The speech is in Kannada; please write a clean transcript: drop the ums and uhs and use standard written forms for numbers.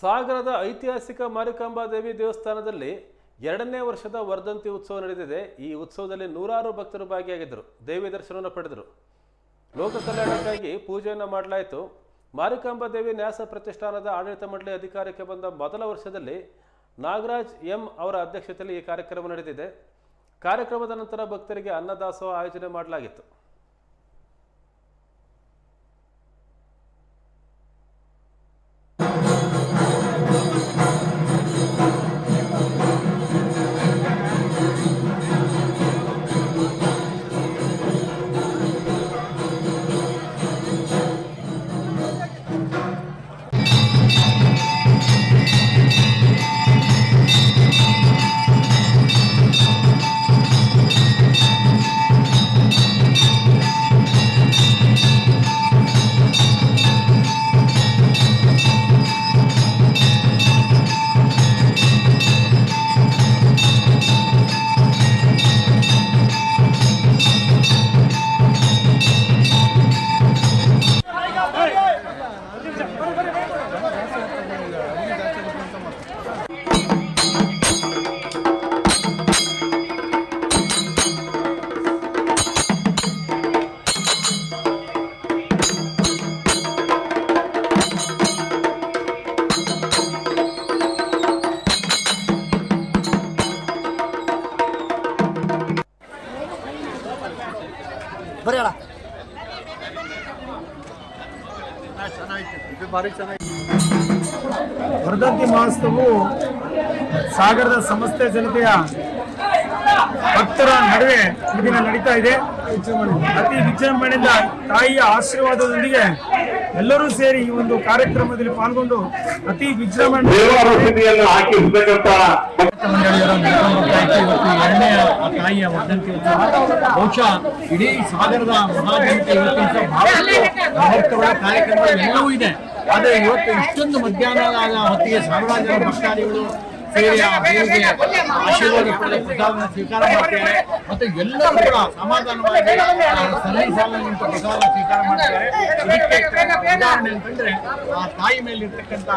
ಸಾಗರದ ಐತಿಹಾಸಿಕ ಮಾರಿಕಾಂಬಾ ದೇವಿ ದೇವಸ್ಥಾನದಲ್ಲಿ 2ನೇ ವರ್ಷದ ವರ್ಧಂತಿ ಉತ್ಸವ ನಡೆದಿದೆ. ಈ ಉತ್ಸವದಲ್ಲಿ ನೂರಾರು ಭಕ್ತರು ಭಾಗಿಯಾಗಿದ್ದರು. ದೇವಿ ದರ್ಶನವನ್ನು ಪಡೆದರು. ಲೋಕ ಕಲ್ಯಾಣಕ್ಕಾಗಿ ಪೂಜೆಯನ್ನು ಮಾಡಲಾಯಿತು. ಮಾರಿಕಾಂಬಾ ದೇವಿ ನ್ಯಾಸ ಪ್ರತಿಷ್ಠಾನದ ಆಡಳಿತ ಮಂಡಳಿ ಅಧಿಕಾರಕ್ಕೆ ಬಂದ ಮೊದಲ ವರ್ಷದಲ್ಲಿ ನಾಗರಾಜ್ ಎಂ ಅವರ ಅಧ್ಯಕ್ಷತೆಯಲ್ಲಿ ಈ ಕಾರ್ಯಕ್ರಮ ನಡೆದಿದೆ. ಕಾರ್ಯಕ್ರಮದ ನಂತರ ಭಕ್ತರಿಗೆ ಅನ್ನದಾಸೋಹ ಆಯೋಜನೆ ಮಾಡಲಾಗಿತ್ತು. ವರ್ಧಂತಿ ಮಹೋತ್ಸವವು ಸಾಗರದ ಸಮಸ್ತ ಜನತೆಯ ಭಕ್ತರ ನಡುವೆ ಈ ದಿನ ನಡೀತಾ ಇದೆ. ಅತಿ ವಿಜೃಂಭಣೆಯಿಂದ ತಾಯಿಯ ಆಶೀರ್ವಾದದೊಂದಿಗೆ ಎಲ್ಲರೂ ಸೇರಿ ಈ ಒಂದು ಕಾರ್ಯಕ್ರಮದಲ್ಲಿ ಪಾಲ್ಗೊಂಡು ಅತಿ ವಿಜೃಂಭಣೆಯಿಂದ ತಾಯಿಯ ವರ್ಧಂತಿ ಉತ್ಸವ ಬಹುಶಃ ಇಡೀ ಸಾಗರದ ಮಹಾಜನತೆ ಇವತ್ತಿನ ಮಹತ್ವದ ಕಾರ್ಯಕ್ರಮಗಳು ಎಲ್ಲವೂ ಇದೆ. ಆದರೆ ಇವತ್ತು ಇಷ್ಟೊಂದು ಮಧ್ಯಾಹ್ನದ ಹೊತ್ತಿಗೆ ಸಾವಿರಾರು ಜನ ಭಕ್ತಾದಿಗಳು ಸೇರಿ ಆ ದೇವಿಗೆ ಆಶೀರ್ವಾದ ಪಡೆದ ಪ್ರಸಾದವನ್ನು ಸ್ವೀಕಾರ ಮಾಡ್ತಾರೆ. ಮತ್ತು ಎಲ್ಲರೂ ಕೂಡ ಸಮಾಧಾನವಾಗಿ ಸರಳಿ ಸಾಲ ನಿಂತು ಪ್ರಸಾದ ಸ್ವೀಕಾರ ಮಾಡ್ತಾರೆ. ಇದಕ್ಕೆ ಉದಾಹರಣೆ ಅಂತಂದ್ರೆ ಆ ತಾಯಿ ಮೇಲೆ ಇರ್ತಕ್ಕಂಥ